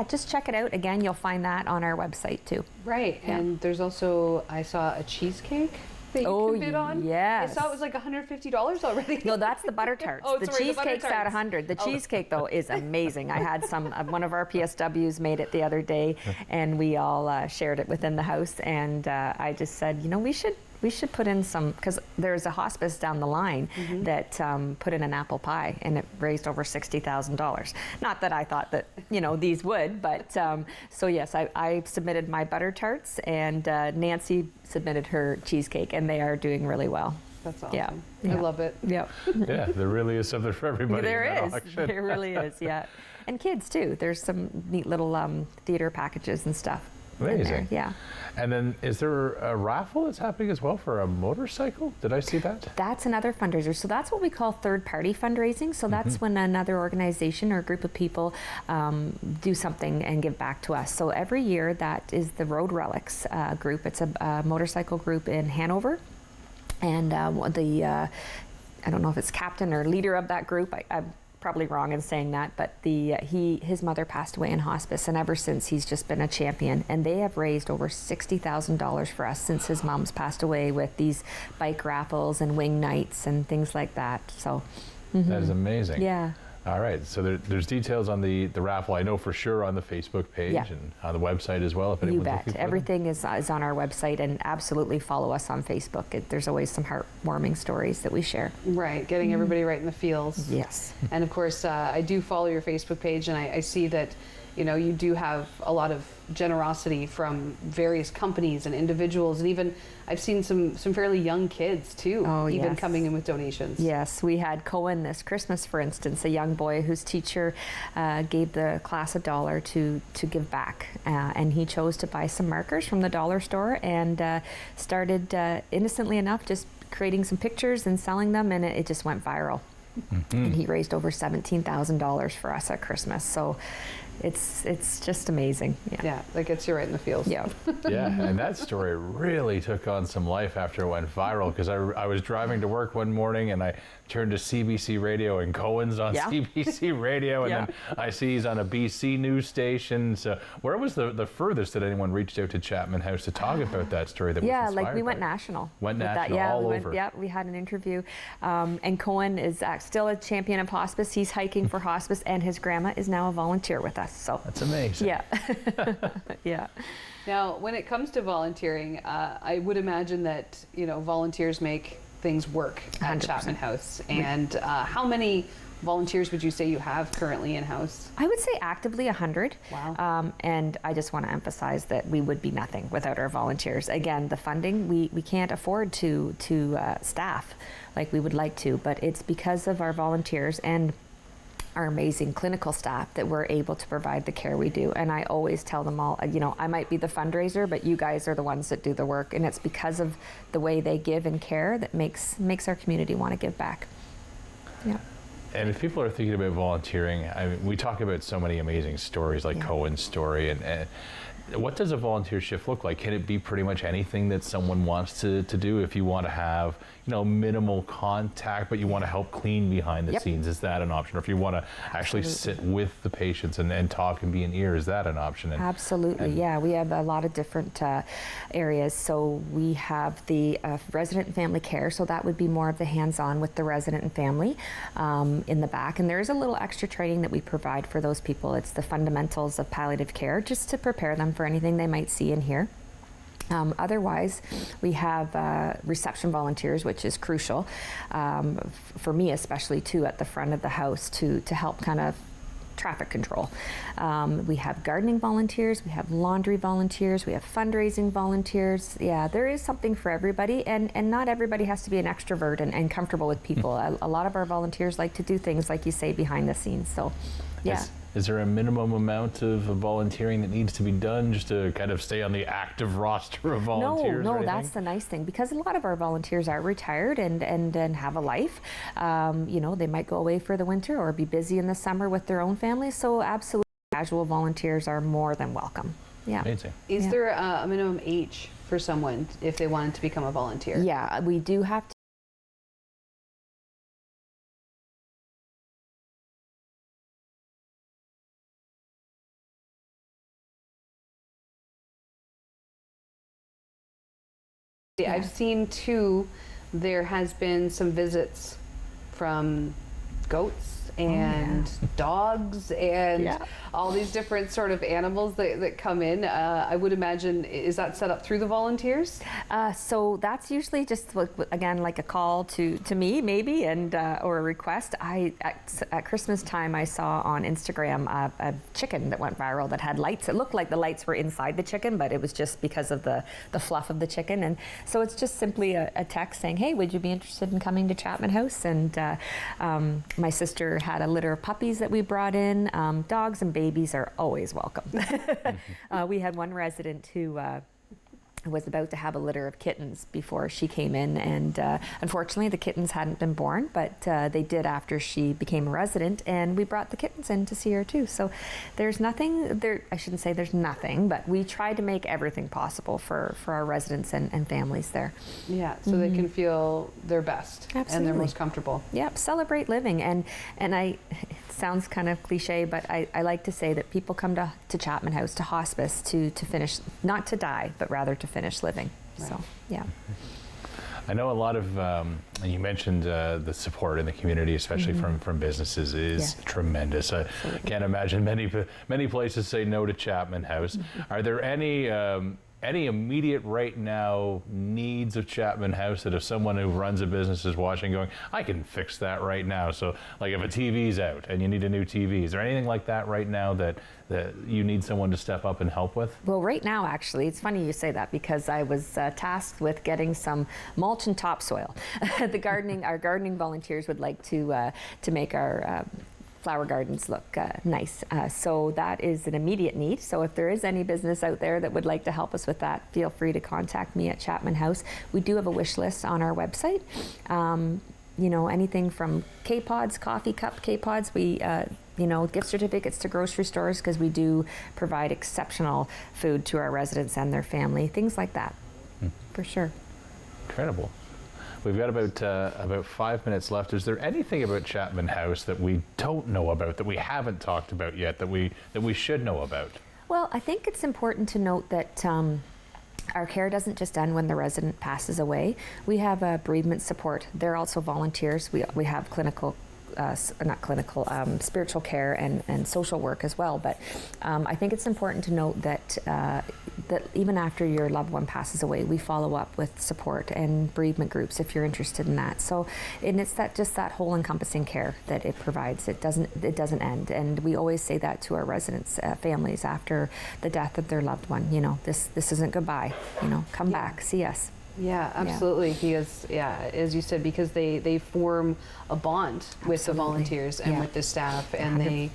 Just check it out. Again, you'll find that on our website too. Right, and there's also, I saw a cheesecake that you can bid on. Yes. I saw it was like $150 already. No, that's the butter tarts. The cheesecake's at 100. The cheesecake though is amazing. I had one of our PSWs made it the other day, and we all shared it within the house. And I just said, we should put in some, because there's a hospice down the line that put in an apple pie, and it raised over $60,000. Not that I thought that these would, but so yes, I submitted my butter tarts, and Nancy submitted her cheesecake, and they are doing really well. That's awesome. I love it. Yeah. Yeah, there really is something for everybody. There really is. Yeah, and kids too. There's some neat little theater packages and stuff. Amazing. Yeah. And then is there a raffle that's happening as well for a motorcycle? Did I see that? That's another fundraiser. So that's what we call third-party fundraising. So that's when another organization or a group of people do something and give back to us. So every year, that is the Road Relics group. It's a motorcycle group in Hanover. And I don't know if it's captain or leader of that group. I'm probably wrong in saying that, but his mother passed away in hospice, and ever since he's just been a champion. And they have raised over $60,000 for us since his mom's passed away, with these bike raffles and wing nights and things like that. So that is amazing. Yeah. All right, so there's details on the raffle, I know for sure, on the Facebook page and on the website as well. If anyone's looking for everything is on our website, and absolutely follow us on Facebook. There's always some heartwarming stories that we share. Right, getting everybody right in the feels. Yes. And of course, I do follow your Facebook page, and I see that you do have a lot of generosity from various companies and individuals, and even I've seen some fairly young kids too, coming in with donations. Yes, we had Cohen this Christmas, for instance, a young boy whose teacher gave the class $1 to give back, and he chose to buy some markers from the dollar store, and started innocently enough just creating some pictures and selling them, and it just went viral. And he raised over $17,000 for us at Christmas. So it's just amazing. Yeah, that gets you right in the feels. Yeah. Yeah, and that story really took on some life after it went viral, because I was driving to work one morning and I turned to CBC Radio, and Cohen's on CBC Radio, and then I see he's on a BC news station. So where was the furthest that anyone reached out to Chapman House to talk about that story that was inspired like we went by? national. Went national, all over. Yeah, we had an interview. And Cohen is still a champion of hospice. He's hiking for hospice, and his grandma is now a volunteer with us. So that's amazing. Yeah. Yeah. Now, when it comes to volunteering, I would imagine that volunteers make things work at 100%. Chapman House. And how many volunteers would you say you have currently in-house? I would say actively 100. Wow. And I just want to emphasize that we would be nothing without our volunteers. Again, the funding, we can't afford to staff like we would like to, but it's because of our volunteers and our amazing clinical staff that we're able to provide the care we do. And I always tell them all, I might be the fundraiser, but you guys are the ones that do the work. And it's because of the way they give and care that makes our community want to give back. Yeah. And if people are thinking about volunteering, I mean, we talk about so many amazing stories like Cohen's story, and what does a volunteer shift look like? Can it be pretty much anything that someone wants to do? If you want to have, minimal contact, but you want to help clean behind the scenes, is that an option? Or if you want to actually sit with the patients and talk and be an ear, is that an option? Absolutely, yeah. We have a lot of different areas. So we have the resident and family care, so that would be more of the hands-on with the resident and family in the back. And there is a little extra training that we provide for those people. It's the fundamentals of palliative care, just to prepare them for anything they might see and hear. Otherwise, we have reception volunteers, which is crucial for me, especially too, at the front of the house to help kind of traffic control. We have gardening volunteers, we have laundry volunteers, we have fundraising volunteers. Yeah, there is something for everybody, and not everybody has to be an extrovert and comfortable with people. A lot of our volunteers like to do things, like you say, behind the scenes. So, yeah. Is there a minimum amount of volunteering that needs to be done just to kind of stay on the active roster of volunteers? No, that's the nice thing, because a lot of our volunteers are retired and have a life. They might go away for the winter or be busy in the summer with their own families. So absolutely, casual volunteers are more than welcome. Yeah. Amazing. Is there a minimum age for someone if they wanted to become a volunteer? Yeah, we do have to. I've seen too, there has been some visits from goats and dogs and all these different sort of animals that come in. I would imagine, is that set up through the volunteers? So that's usually just, again, like a call to me maybe, and or a request. At Christmas time, I saw on Instagram a chicken that went viral that had lights. It looked like the lights were inside the chicken, but it was just because of the fluff of the chicken. And so it's just simply a text saying, hey, would you be interested in coming to Chapman House? And my sister had a litter of puppies that we brought in. Dogs and babies are always welcome. We had one resident who was about to have a litter of kittens before she came in, and unfortunately the kittens hadn't been born, but they did after she became a resident, and we brought the kittens in to see her too. So there's nothing there, I shouldn't say there's nothing, but we try to make everything possible for our residents and families there. Yeah, so they can feel their best. Absolutely. And they're most comfortable. Yep, celebrate living. And it sounds kind of cliche, but I like to say that people come to Chapman House, to hospice, to finish, not to die, but rather to finish living. Right. So, yeah. I know a lot of, and you mentioned the support in the community, especially from businesses, is tremendous. I can't imagine many places say no to Chapman House. Are there any immediate right now needs of Chapman House that if someone who runs a business is watching going, I can fix that right now? So like if a TV's out and you need a new TV, is there anything like that right now that you need someone to step up and help with? Well, right now, actually, it's funny you say that, because I was tasked with getting some mulch and topsoil. Our gardening volunteers would like to make our flower gardens look nice. So that is an immediate need. So if there is any business out there that would like to help us with that, feel free to contact me at Chapman House. We do have a wish list on our website. Anything from K-Pods, coffee cup K-Pods, we gift certificates to grocery stores, because we do provide exceptional food to our residents and their family, things like that, for sure. Incredible. We've got about 5 minutes left. Is there anything about Chapman House that we don't know about, that we haven't talked about yet, that we should know about? Well, I think it's important to note that our care doesn't just end when the resident passes away. We have bereavement support. They're also volunteers. We have spiritual care and social work as well. But I think it's important to note that even after your loved one passes away, we follow up with support and bereavement groups if you're interested in that. So, and it's that whole encompassing care that it provides. It doesn't end, and we always say that to our residents, families after the death of their loved one. This isn't goodbye. Come back, see us. Yeah, absolutely. Because, as you said, because they form a bond with the volunteers and with the staff, and they,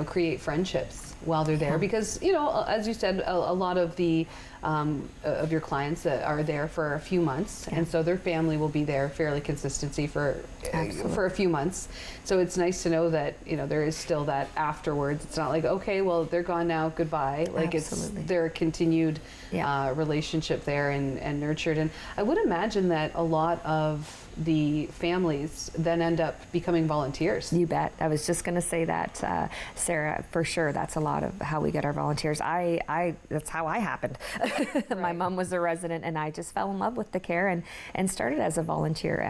create friendships. while they're there, because as you said, a lot of the of your clients that are there for a few months, and so their family will be there fairly consistency for a few months. So it's nice to know that there is still that afterwards. It's not like, okay, well, they're gone now, goodbye. Like it's their continued relationship there and nurtured. And I would imagine that a lot of the families then end up becoming volunteers. You bet. I was just going to say that, Sarah, for sure. That's a lot of how we get our volunteers. That's how I happened. Right. My mom was a resident, and I just fell in love with the care and started as a volunteer.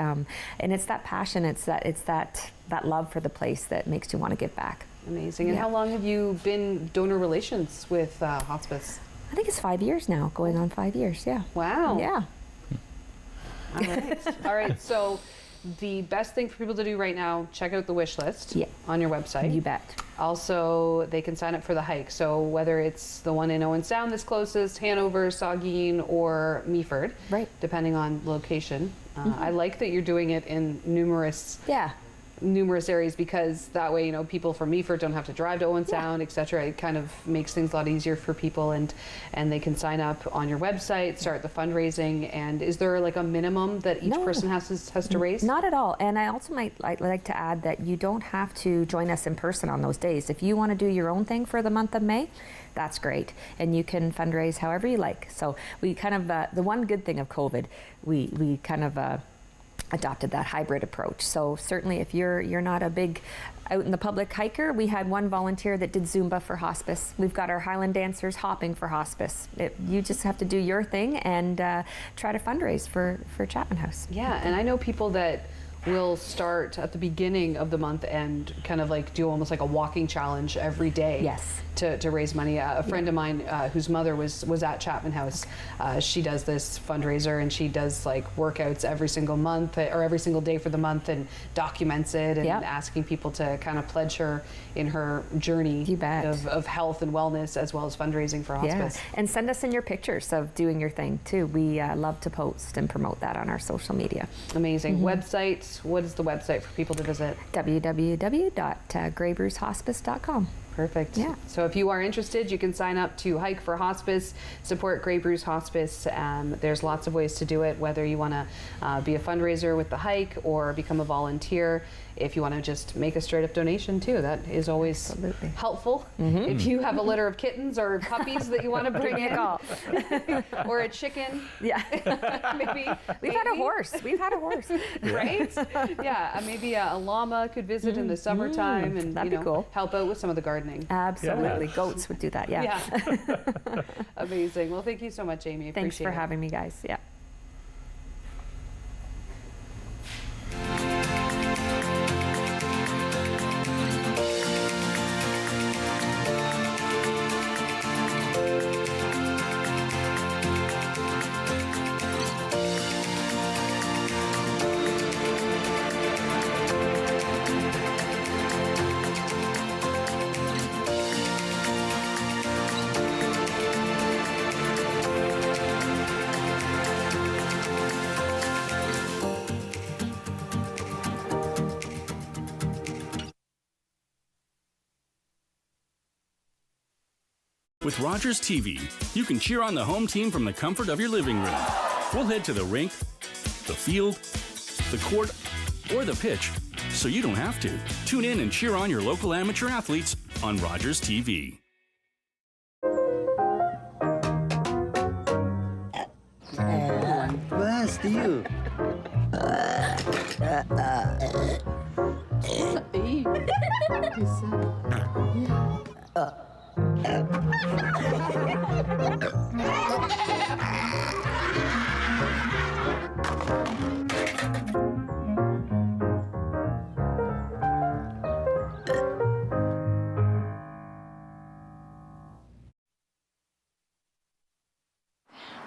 And it's that passion, it's that love for the place that makes you want to give back. Amazing. And how long have you been donor relations with Hospice? I think it's 5 years now, going on 5 years. Yeah. Wow. Yeah. All right. All right. So the best thing for people to do right now, check out the wish list on your website. You bet. Also, they can sign up for the hike. So whether it's the one in Owen Sound that's closest, Hanover, Saugeen, or Meaford, depending on location. I like that you're doing it in numerous areas, because that way, people from Meaford don't have to drive to Owen Sound, etc. It kind of makes things a lot easier for people, and they can sign up on your website, start the fundraising. And is there like a minimum that each person has to raise? Not at all. And I also might like to add that you don't have to join us in person on those days. If you want to do your own thing for the month of May, that's great. And you can fundraise however you like. So we kind of, the one good thing of COVID, we kind of adopted that hybrid approach. So certainly if you're not a big out in the public hiker, we had one volunteer that did Zumba for Hospice. We've got our Highland dancers hopping for Hospice. You just have to do your thing and try to fundraise for Chapman House. Yeah, and I know people that will start at the beginning of the month and kind of like do almost like a walking challenge every day. Yes. To raise money. A friend of mine whose mother was at Chapman House, she does this fundraiser, and she does like workouts every single month or every single day for the month, and documents it, and asking people to kind of pledge her in her journey of health and wellness, as well as fundraising for Hospice. Yeah. And send us in your pictures of doing your thing too. We love to post and promote that on our social media. Amazing. Website, what is the website for people to visit? www.graybrucehospice.com. Perfect. Yeah. So if you are interested, you can sign up to Hike for Hospice, support Grey Bruce Hospice. There's lots of ways to do it, whether you want to be a fundraiser with the hike or become a volunteer. If you want to just make a straight up donation too, that is always helpful. If you have a litter of kittens or puppies that you want to bring in, or a chicken. Yeah. maybe. We've had a horse. Right? Yeah. Maybe a llama could visit in the summertime and that'd be cool. Help out with some of the gardening. Absolutely. Yeah. Goats would do that. Yeah. Amazing. Well, thank you so much, Amy. Thanks for having me, guys. Yeah. With Rogers TV, you can cheer on the home team from the comfort of your living room. We'll head to the rink, the field, the court, or the pitch, so you don't have to. Tune in and cheer on your local amateur athletes on Rogers TV. Steve.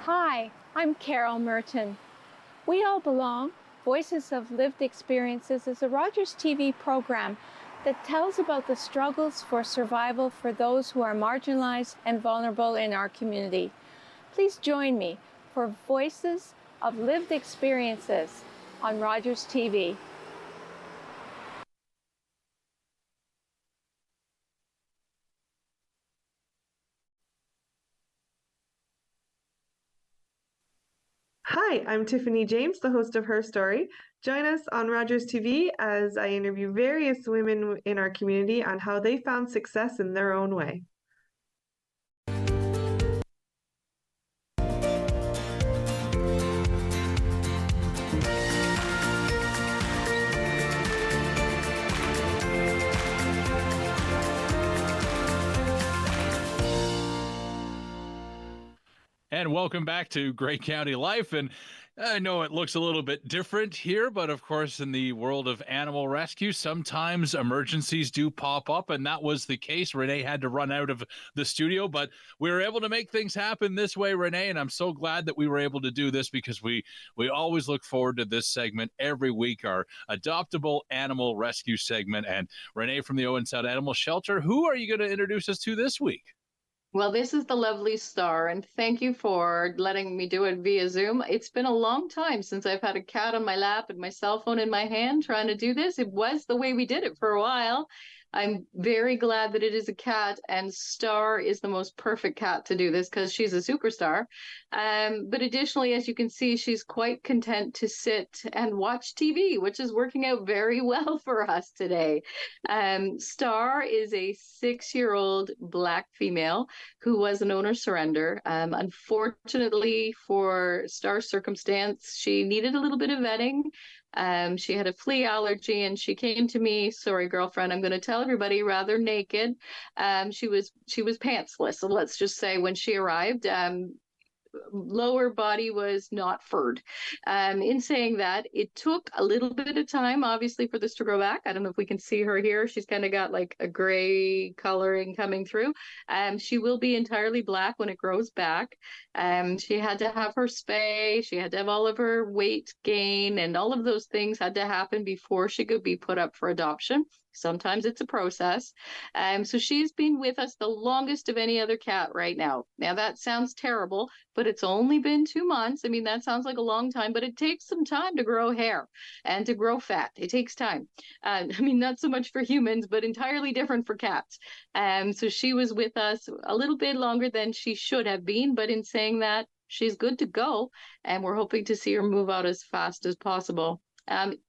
Hi, I'm Carol Merton. We All Belong, Voices of Lived Experiences is a Rogers TV program that tells about the struggles for survival for those who are marginalized and vulnerable in our community. Please join me for Voices of Lived Experiences on Rogers TV. Hi, I'm Tiffany James, the host of Her Story. Join us on Rogers TV as I interview various women in our community on how they found success in their own way. And welcome back to Great County Life. And I know it looks a little bit different here, but of course, in the world of animal rescue, sometimes emergencies do pop up. And that was the case. Renee had to run out of the studio, but we were able to make things happen this way, Renee. And I'm so glad that we were able to do this because we always look forward to this segment every week, our adoptable animal rescue segment. And Renee from the Owen Sound Animal Shelter, who are you going to introduce us to this week? Well, this is the lovely Star, and thank you for letting me do it via Zoom. It's been a long time since I've had a cat on my lap and my cell phone in my hand trying to do this. It was the way we did it for a while. I'm very glad that it is a cat, and Star is the most perfect cat to do this because she's a superstar. But additionally, as you can see, she's quite content to sit and watch TV, which is working out very well for us today. Star is a 6-year-old black female who was an owner surrender. Unfortunately for Star's circumstance, she needed a little bit of vetting. She had a flea allergy and she came to me, sorry, girlfriend, I'm going to tell everybody, rather naked. She was pantsless. So let's just say when she arrived, lower body was not furred. In saying that, it took a little bit of time, obviously, for this to grow back. I don't know if we can see her here. She's kind of got like a gray coloring coming through. She will be entirely black when it grows back. She had to have her spay. She had to have all of her weight gain, and all of those things had to happen before she could be put up for adoption. Sometimes it's a process. So she's been with us the longest of any other cat right now. Now that sounds terrible, but it's only been 2 months. I mean, that sounds like a long time, but it takes some time to grow hair and to grow fat. It takes time. I mean, not so much for humans, but entirely different for cats. So she was with us a little bit longer than she should have been, but in saying that, she's good to go, and we're hoping to see her move out as fast as possible.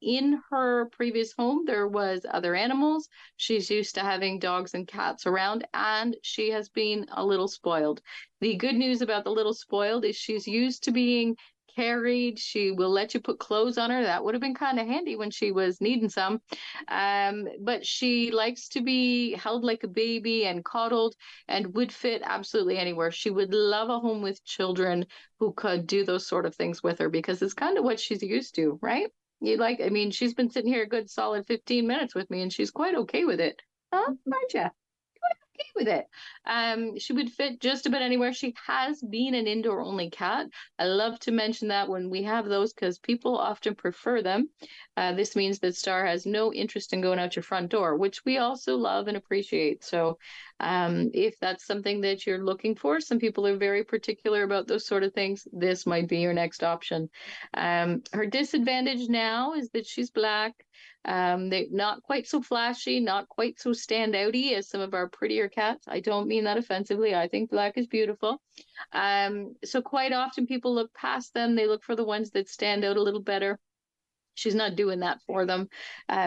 In her previous home, there was other animals. She's used to having dogs and cats around, and she has been a little spoiled. The good news about the little spoiled is she's used to being carried. She will let you put clothes on her. That would have been kind of handy when she was needing some. But she likes to be held like a baby and coddled and would fit absolutely anywhere. She would love a home with children who could do those sort of things with her because it's kind of what she's used to, right? I mean, she's been sitting here a good solid 15 minutes with me and she's quite okay with it. Huh? Aren't you? Quite okay with it. She would fit just about anywhere. She has been an indoor only cat. I love to mention that when we have those because people often prefer them. This means that Star has no interest in going out your front door, which we also love and appreciate. So if that's something that you're looking for, some people are very particular about those sort of things. This might be your next option. Her disadvantage now is that she's black. They're not quite so flashy, not quite so standouty as some of our prettier cats. I don't mean that offensively. I think black is beautiful. So quite often people look past them. They look for the ones that stand out a little better. She's not doing that for them.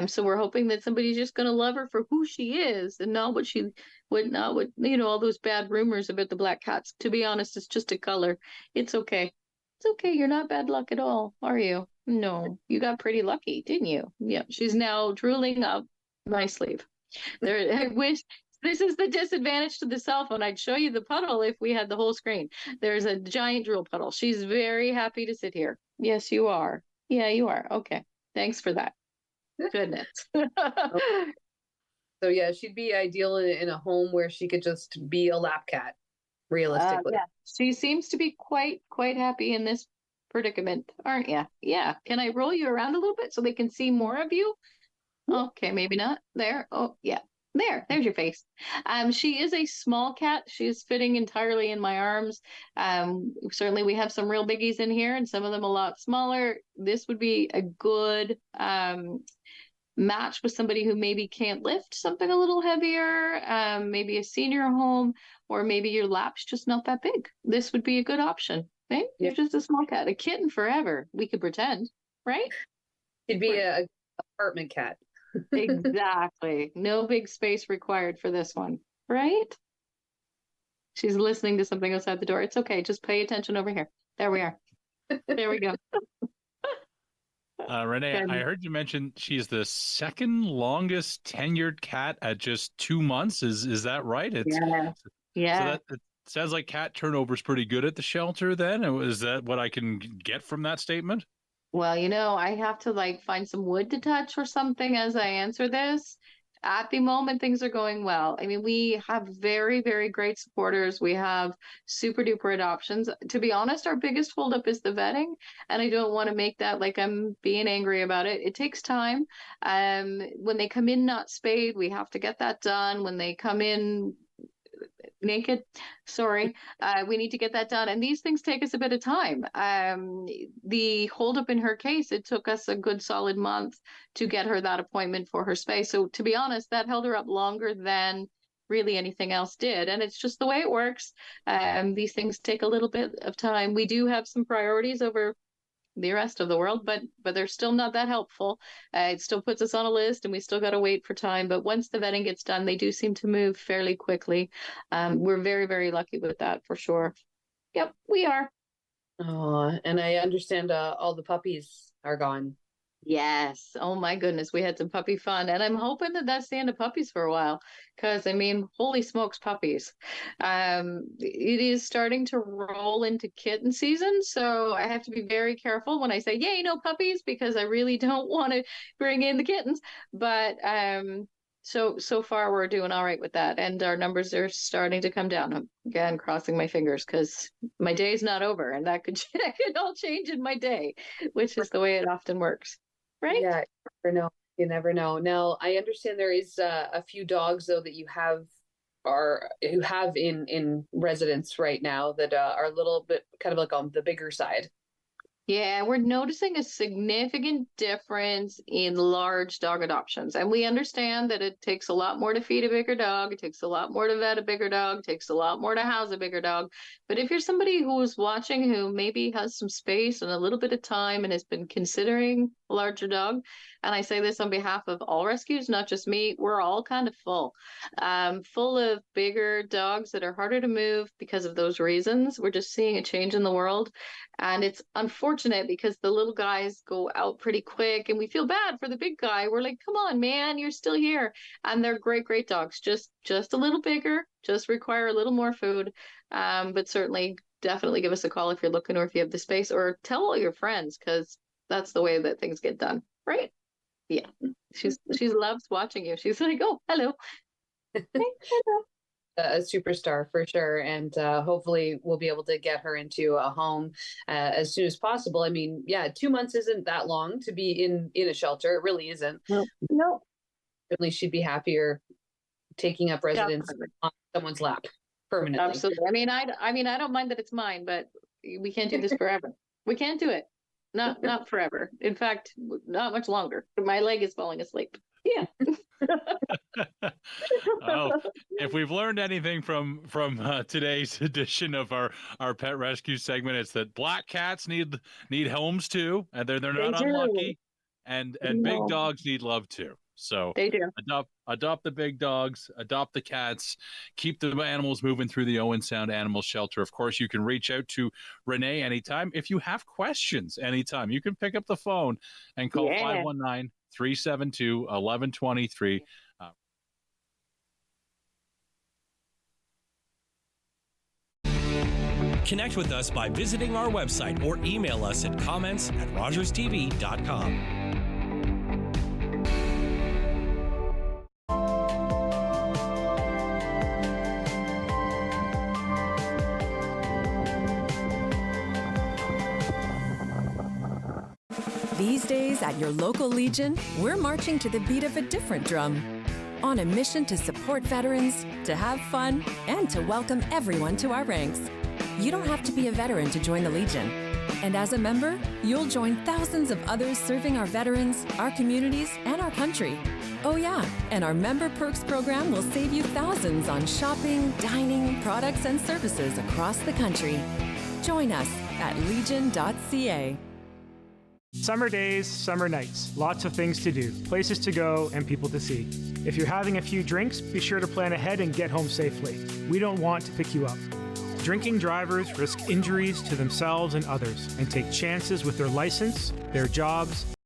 So we're hoping that somebody's just going to love her for who she is and not what all those bad rumors about the black cats. To be honest, it's just a color. It's okay. It's okay. You're not bad luck at all, are you? No, you got pretty lucky, didn't you? Yeah. She's now drooling up my sleeve. I wish. This is the disadvantage to the cell phone. I'd show you the puddle if we had the whole screen. There's a giant drool puddle. She's very happy to sit here. Yes, you are. Yeah, you are. Okay. Thanks for that. Goodness. So yeah, she'd be ideal in a home where she could just be a lap cat, realistically. Yeah. She seems to be quite happy in this predicament, aren't you? Yeah. Can I roll you around a little bit so they can see more of you? Okay, maybe not. There. Oh, yeah. There's your face. She is a small cat. She is fitting entirely in my arms. Certainly we have some real biggies in here and some of them a lot smaller. This would be a good match with somebody who maybe can't lift something a little heavier, maybe a senior home, or maybe your lap's just not that big. This would be a good option. Right? You're just a small cat, a kitten forever. We could pretend, right? It'd be a apartment cat. Exactly. No big space required for this one, right? She's listening to something outside the door. It's okay. Just pay attention over here. There we are. There we go. Renee, I heard you mention she's the second longest tenured cat at just 2 months. Is that right? Yeah. So that it sounds like cat turnover is pretty good at the shelter then. Is that what I can get from that statement? Well, I have to find some wood to touch or something as I answer this. At the moment, things are going well. I mean, we have very, very great supporters. We have super duper adoptions. To be honest, our biggest holdup is the vetting. And I don't want to make that like I'm being angry about it. It takes time. When they come in not spayed, we have to get that done. When they come in naked, we need to get that done, and these things take us a bit of time. The holdup in her case, it took us a good solid month to get her that appointment for her spay. So to be honest, that held her up longer than really anything else did, and it's just the way it works. These things take a little bit of time. We do have some priorities over the rest of the world, but they're still not that helpful. It still puts us on a list, and we still got to wait for time. But once the vetting gets done, they do seem to move fairly quickly. We're very, very lucky with that for sure. Yep, we are. Oh, and I understand all the puppies are gone. Yes. Oh my goodness, we had some puppy fun, and I'm hoping that that's the end of puppies for a while. Because I mean, holy smokes, puppies! It is starting to roll into kitten season, so I have to be very careful when I say, "Yay, no puppies," because I really don't want to bring in the kittens. But so far we're doing all right with that, and our numbers are starting to come down. I'm again crossing my fingers because my day's not over, and that could all change in my day, which is the way it often works. Right? Yeah, you never know. Now, I understand there is a few dogs though that you have in residence right now that are a little bit kind of like on the bigger side. Yeah, we're noticing a significant difference in large dog adoptions. And we understand that it takes a lot more to feed a bigger dog. It takes a lot more to vet a bigger dog. It takes a lot more to house a bigger dog. But if you're somebody who is watching who maybe has some space and a little bit of time and has been considering a larger dog, and I say this on behalf of all rescues, not just me, we're all kind of full of bigger dogs that are harder to move because of those reasons. We're just seeing a change in the world. And it's unfortunate because the little guys go out pretty quick and we feel bad for the big guy. We're like, come on, man, you're still here. And they're great, great dogs, just a little bigger, just require a little more food. But certainly, definitely give us a call if you're looking or if you have the space, or tell all your friends, because that's the way that things get done, right? Yeah, she loves watching you. She's like, oh, hello. Hey, hello. A superstar for sure, and hopefully we'll be able to get her into a home as soon as possible. I mean, 2 months isn't that long to be in a shelter. It really isn't. No. Certainly she'd be happier taking up residence on someone's lap permanently. Absolutely. I mean, I don't mind that it's mine, but we can't do this forever. We can't do it. Not forever. In fact, not much longer. My leg is falling asleep. Yeah. Oh, if we've learned anything from today's edition of our pet rescue segment, it's that black cats need homes too, and they're not unlucky, and big dogs need love too. So they do. Adopt the big dogs, adopt the cats, keep the animals moving through the Owen Sound Animal Shelter. Of course, you can reach out to Renee anytime. If you have questions anytime, you can pick up the phone and call 519-372-1123. Connect with us by visiting our website or email us at comments@rogerstv.com. These days at your local Legion, we're marching to the beat of a different drum. On a mission to support veterans, to have fun, and to welcome everyone to our ranks. You don't have to be a veteran to join the Legion. And as a member, you'll join thousands of others serving our veterans, our communities, and our country. Oh yeah, and our Member Perks program will save you thousands on shopping, dining, products, and services across the country. Join us at legion.ca. Summer days, summer nights, lots of things to do, places to go, and people to see. If you're having a few drinks, be sure to plan ahead and get home safely. We don't want to pick you up. Drinking drivers risk injuries to themselves and others and take chances with their license, their jobs,